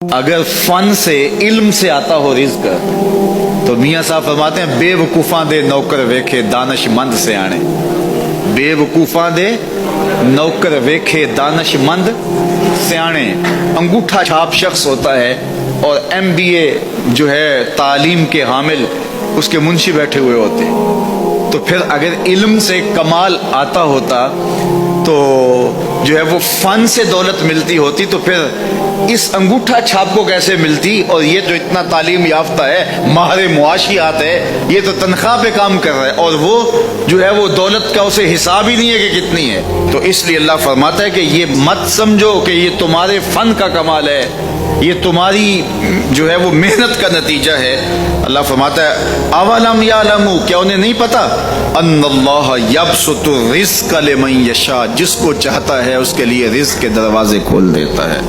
اگر فن سے علم سے آتا ہو رزق تو میاں صاحب فرماتے ہیں بے وقوفاں دے نوکر ویکھے دانش مند سے آنے، بے وقوفاں دے نوکر ویکھے دانش مند سے آنے۔ انگوٹھا چھاپ شخص ہوتا ہے اور MBA جو ہے تعلیم کے حامل اس کے منشی بیٹھے ہوئے ہوتے ہیں، تو پھر اگر علم سے کمال آتا ہوتا تو جو ہے وہ فن سے دولت ملتی ہوتی تو پھر اس انگوٹھا چھاپ کو کیسے ملتی؟ اور یہ جو اتنا تعلیم یافتہ ہے، ماہر معاشیات ہے، یہ تو تنخواہ پہ کام کر رہا ہے اور وہ جو ہے وہ دولت کا اسے حساب ہی نہیں ہے کہ کتنی ہے۔ تو اس لیے اللہ فرماتا ہے کہ یہ مت سمجھو کہ یہ تمہارے فن کا کمال ہے، یہ تمہاری جو ہے وہ محنت کا نتیجہ ہے۔ اللہ فرماتا ہے اولم یعلموا، کیا انہیں نہیں پتا؟ ان اللہ یبسط الرزق لمن یشاء، جس کو چاہتا ہے اس کے لیے رزق کے دروازے کھول دیتا ہے،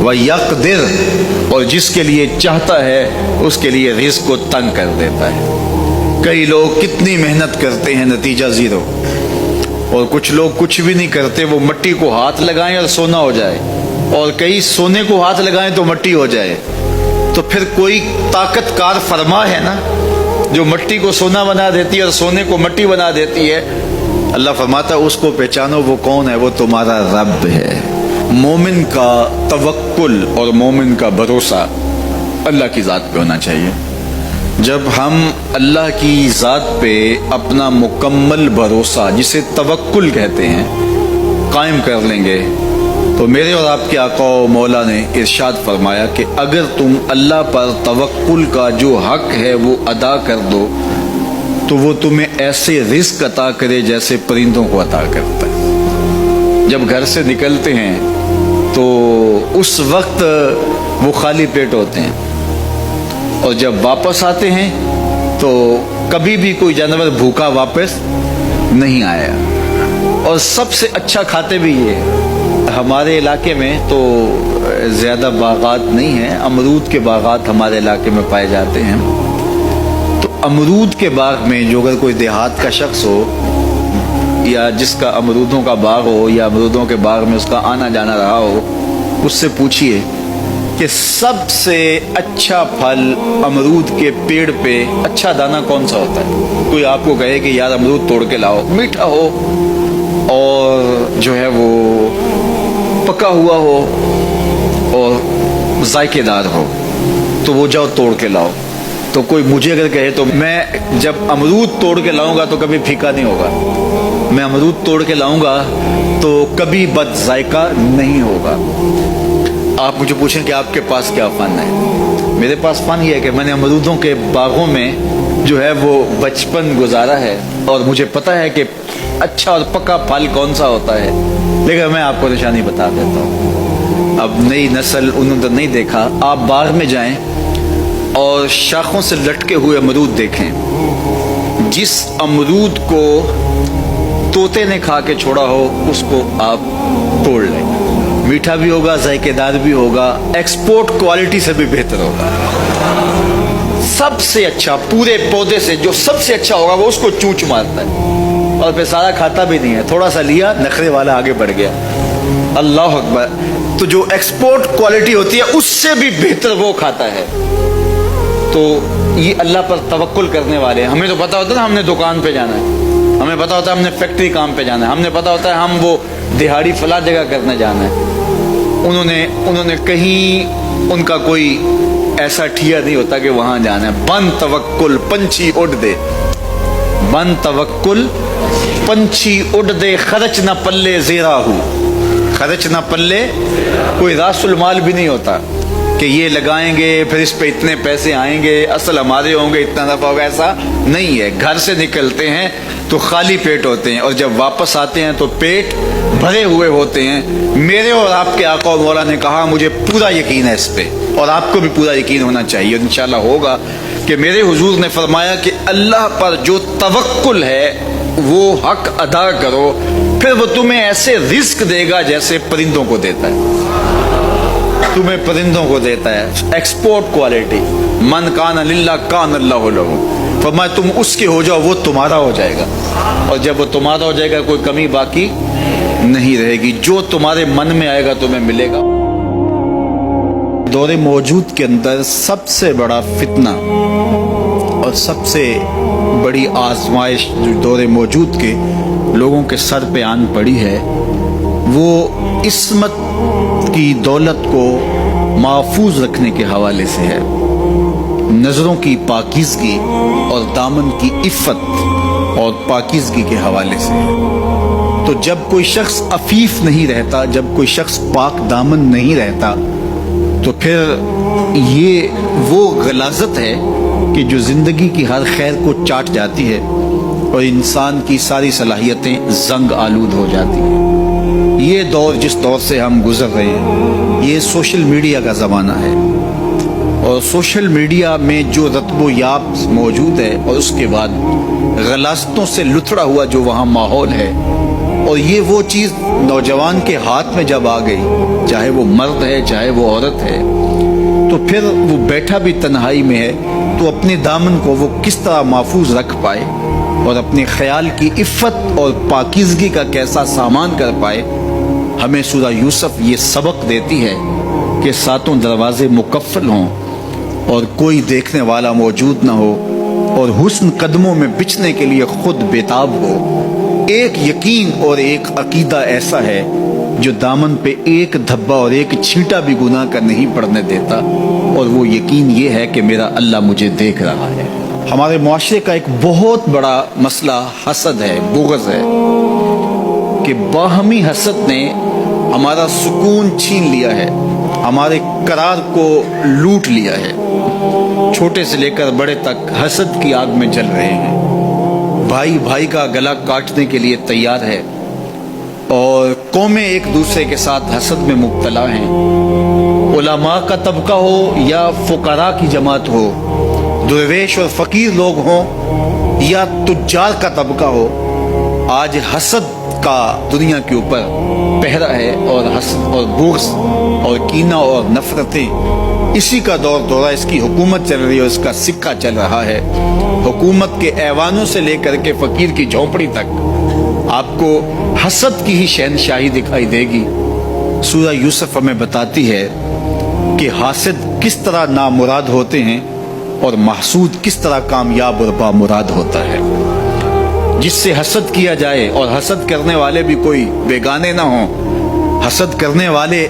وَيَقْدِرُ، اور جس کے لیے چاہتا ہے اس کے لیے رزق کو تنگ کر دیتا ہے۔ کئی لوگ کتنی محنت کرتے ہیں، نتیجہ زیرو، اور کچھ لوگ کچھ بھی نہیں کرتے، وہ مٹی کو ہاتھ لگائیں اور سونا ہو جائے، اور کئی سونے کو ہاتھ لگائیں تو مٹی ہو جائے۔ تو پھر کوئی طاقت کار فرما ہے نا جو مٹی کو سونا بنا دیتی ہے اور سونے کو مٹی بنا دیتی ہے۔ اللہ فرماتا ہے اس کو پہچانو، وہ کون ہے؟ وہ تمہارا رب ہے۔ مومن کا توکل اور مومن کا بھروسہ اللہ کی ذات پہ ہونا چاہیے۔ جب ہم اللہ کی ذات پہ اپنا مکمل بھروسہ، جسے توکل کہتے ہیں، قائم کر لیں گے تو میرے اور آپ کے آقا و مولا نے ارشاد فرمایا کہ اگر تم اللہ پر توکل کا جو حق ہے وہ ادا کر دو تو وہ تمہیں ایسے رزق عطا کرے جیسے پرندوں کو عطا کرتا ہے۔ جب گھر سے نکلتے ہیں تو اس وقت وہ خالی پیٹ ہوتے ہیں، اور جب واپس آتے ہیں تو کبھی بھی کوئی جانور بھوکا واپس نہیں آیا، اور سب سے اچھا کھاتے بھی یہ۔ ہمارے علاقے میں تو زیادہ باغات نہیں ہیں، امرود کے باغات ہمارے علاقے میں پائے جاتے ہیں۔ تو امرود کے باغ میں جو اگر کوئی دیہات کا شخص ہو یا جس کا امرودوں کا باغ ہو یا امرودوں کے باغ میں اس کا آنا جانا رہا ہو، اس سے پوچھئے کہ سب سے اچھا پھل امرود کے پیڑ پہ اچھا دانہ کون سا ہوتا ہے؟ کوئی آپ کو کہے کہ یار امرود توڑ کے لاؤ، میٹھا ہو اور جو ہے وہ پکا ہوا ہو اور ذائقے دار ہو، تو وہ جاؤ توڑ کے لاؤ۔ تو کوئی مجھے اگر کہے تو میں جب امرود توڑ کے لاؤں گا تو کبھی پھیکا نہیں ہوگا، میں امرود توڑ کے لاؤں گا تو کبھی بد ذائقہ نہیں ہوگا۔ آپ مجھے پوچھیں کہ آپ کے پاس کیا فن ہے؟ میرے پاس فن یہ ہے کہ میں نے امرودوں کے باغوں میں جو ہے وہ بچپن گزارا ہے، اور مجھے پتا ہے کہ اچھا اور پکا پھل کون سا ہوتا ہے۔ لیکن میں آپ کو نشانی بتا دیتا ہوں، اب نئی نسل انہوں نے نہیں دیکھا، آپ باغ میں جائیں اور شاخوں سے لٹکے ہوئے امرود دیکھیں، جس امرود کو طوطے نے کھا کے چھوڑا ہو اس کو آپ توڑ لیں، میٹھا بھی ہوگا، ذائقے دار بھی ہوگا، ایکسپورٹ کوالٹی سے بھی بہتر ہوگا۔ سب سے اچھا پورے پودے سے جو سب سے اچھا ہوگا وہ اس کو چونچ مارتا ہے اور پھر سارا کھاتا بھی نہیں ہے، تھوڑا سا لیا، نخرے والا آگے بڑھ گیا۔ اللہ اکبر۔ تو جو ایکسپورٹ کوالٹی ہوتی ہے اس سے بھی بہتر وہ کھاتا ہے۔ تو یہ اللہ پر توکل کرنے والے ہیں۔ ہمیں تو پتا ہوتا ہے نا ہم نے دکان پہ جانا ہے، ہمیں پتا ہوتا ہے ہم نے فیکٹری کام پہ جانا ہے، ہم نے پتا ہوتا ہے ہم وہ دہاڑی فلاں جگہ کرنے جانا ہے۔ انہوں نے کہیں ان کا کوئی ایسا ٹھیا نہیں ہوتا کہ وہاں جانا ہے۔ بن توکل پنچھی اڑ دے، بن توکل پنچھی اڑ دے، خرچ نہ پلے زیرا ہو، خرچ نہ پلے، کوئی راس المال بھی نہیں ہوتا کہ یہ لگائیں گے پھر اس پہ اتنے پیسے آئیں گے، اصل ہمارے ہوں گے، اتنا نفع ہوگا، ایسا نہیں ہے۔ گھر سے نکلتے ہیں تو خالی پیٹ ہوتے ہیں، اور جب واپس آتے ہیں تو پیٹ بھرے ہوئے ہوتے ہیں۔ میرے اور آپ کے آقا و مولا نے کہا، مجھے پورا یقین ہے اس پہ، اور آپ کو بھی پورا یقین ہونا چاہیے، انشاءاللہ ہوگا، کہ میرے حضور نے فرمایا کہ اللہ پر جو توکل ہے وہ حق ادا کرو، پھر وہ تمہیں ایسے رزق دے گا جیسے پرندوں کو دیتا ہے، تمہیں پرندوں کو دیتا ہے۔ ایکسپورٹ کوالٹی، من کان للہ کان اللہ لہ، فرمایا تم اس کے ہو جاؤ وہ تمہارا ہو جائے گا، اور جب وہ تمہارا ہو جائے گا کوئی کمی باقی نہیں رہے گی، جو تمہارے من میں آئے گا تمہیں ملے گا۔ دور موجود کے اندر سب سے بڑا فتنہ اور سب سے بڑی آزمائش جو دور موجود کے لوگوں کے سر پہ آن پڑی ہے، وہ عصمت کی دولت کو محفوظ رکھنے کے حوالے سے ہے، نظروں کی پاکیزگی اور دامن کی عفت اور پاکیزگی کے حوالے سے ہے۔ تو جب کوئی شخص عفیف نہیں رہتا، جب کوئی شخص پاک دامن نہیں رہتا، تو پھر یہ وہ غلاظت ہے کہ جو زندگی کی ہر خیر کو چاٹ جاتی ہے اور انسان کی ساری صلاحیتیں زنگ آلود ہو جاتی ہیں۔ یہ دور جس دور سے ہم گزر رہے ہیں، یہ سوشل میڈیا کا زمانہ ہے، اور سوشل میڈیا میں جو رتب و یاب موجود ہے اور اس کے بعد غلاظتوں سے لتھڑا ہوا جو وہاں ماحول ہے، اور یہ وہ چیز نوجوان کے ہاتھ میں جب آ گئی، چاہے وہ مرد ہے چاہے وہ عورت ہے، تو پھر وہ بیٹھا بھی تنہائی میں ہے تو اپنے دامن کو وہ کس طرح محفوظ رکھ پائے اور اپنے خیال کی عفت اور پاکیزگی کا کیسا سامان کر پائے۔ ہمیں سورہ یوسف یہ سبق دیتی ہے کہ ساتوں دروازے مقفل ہوں اور کوئی دیکھنے والا موجود نہ ہو، اور حسن قدموں میں بچھنے کے لیے خود بےتاب ہو۔ ایک یقین اور ایک عقیدہ ایسا ہے جو دامن پہ ایک دھبا اور ایک چھینٹا بھی گناہ کا نہیں پڑنے دیتا، اور وہ یقین یہ ہے کہ میرا اللہ مجھے دیکھ رہا ہے۔ ہمارے معاشرے کا ایک بہت بڑا مسئلہ حسد ہے، بغض ہے، کہ باہمی حسد نے ہمارا سکون چھین لیا ہے، ہمارے قرار کو لوٹ لیا ہے۔ چھوٹے سے لے کر بڑے تک حسد کی آگ میں جل رہے ہیں، بھائی بھائی کا گلا کاٹنے کے لیے تیار ہے، اور قومیں ایک دوسرے کے ساتھ حسد میں مبتلا ہیں۔ علماء کا طبقہ ہو یا فقراء کی جماعت ہو، درویش اور فقیر لوگ ہوں یا تجار کا طبقہ ہو، آج حسد کا دنیا کے اوپر پہرا ہے، اور حسد اور بغض اور کینہ اور نفرتیں، اسی کا دور دورہ، اس کی حکومت چل رہی ہے اور اس کا سکہ چل رہا ہے۔ حکومت کے ایوانوں سے لے کر کے فقیر کی جھونپڑی تک آپ کو حسد کی ہی شہنشاہی دکھائی دے گی۔ سورہ یوسف ہمیں بتاتی ہے کہ حاسد کس طرح نامراد ہوتے ہیں اور محسود کس طرح کامیاب اور بامراد ہوتا ہے۔ جس سے حسد کیا جائے، اور حسد کرنے والے بھی کوئی بیگانے نہ ہوں، حسد کرنے والے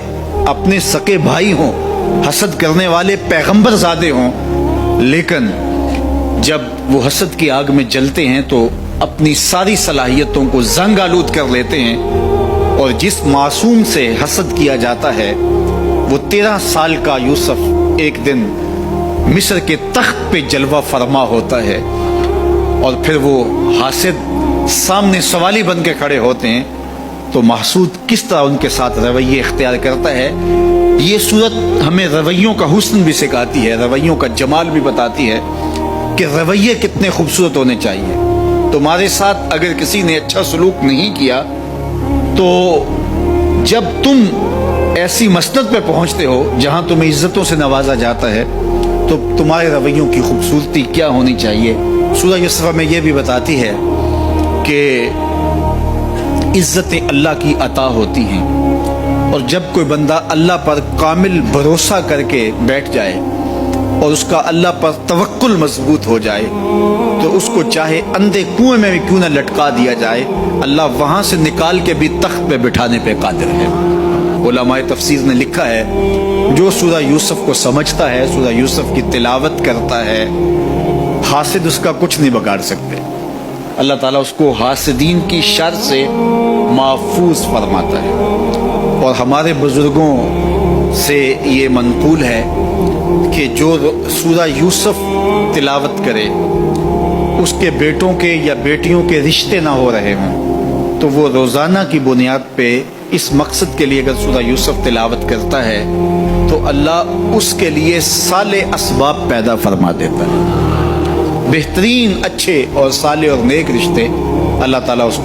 اپنے سکے بھائی ہوں، حسد کرنے والے پیغمبر زادے ہوں، لیکن جب وہ حسد کی آگ میں جلتے ہیں تو اپنی ساری صلاحیتوں کو زنگ آلود کر لیتے ہیں، اور جس معصوم سے حسد کیا جاتا ہے وہ 13 سال کا یوسف ایک دن مصر کے تخت پہ جلوہ فرما ہوتا ہے، اور پھر وہ حاسد سامنے سوالی بن کے کھڑے ہوتے ہیں، تو محسود کس طرح ان کے ساتھ رویے اختیار کرتا ہے۔ یہ صورت ہمیں رویوں کا حسن بھی سکھاتی ہے، رویوں کا جمال بھی بتاتی ہے کہ رویے کتنے خوبصورت ہونے چاہیے۔ تمہارے ساتھ اگر کسی نے اچھا سلوک نہیں کیا، تو جب تم ایسی مسند پہ پہنچتے ہو جہاں تمہیں عزتوں سے نوازا جاتا ہے، تو تمہارے رویوں کی خوبصورتی کیا ہونی چاہیے۔ سورہ یوسف میں یہ بھی بتاتی ہے کہ عزتیں اللہ کی عطا ہوتی ہیں، اور جب کوئی بندہ اللہ پر کامل بھروسہ کر کے بیٹھ جائے اور اس کا اللہ پر توکل مضبوط ہو جائے، تو اس کو چاہے اندھے کنویں میں بھی کیوں نہ لٹکا دیا جائے، اللہ وہاں سے نکال کے بھی تخت پہ بٹھانے پہ قادر ہے۔ علماء تفسیر نے لکھا ہے، جو سورہ یوسف کو سمجھتا ہے، سورہ یوسف کی تلاوت کرتا ہے، حاسد اس کا کچھ نہیں بگاڑ سکتے۔ اللہ تعالیٰ اس کو حاسدین کی شر سے محفوظ فرماتا ہے۔ اور ہمارے بزرگوں سے یہ منقول ہے کہ جو سورہ یوسف تلاوت کرے، اس کے بیٹوں کے یا بیٹیوں کے رشتے نہ ہو رہے ہوں، تو وہ روزانہ کی بنیاد پہ اس مقصد کے لیے اگر سورہ یوسف تلاوت کرتا ہے تو اللہ اس کے لیے صالح اسباب پیدا فرما دیتا ہے، بہترین اچھے اور صالح اور نیک رشتے اللہ تعالیٰ اس کو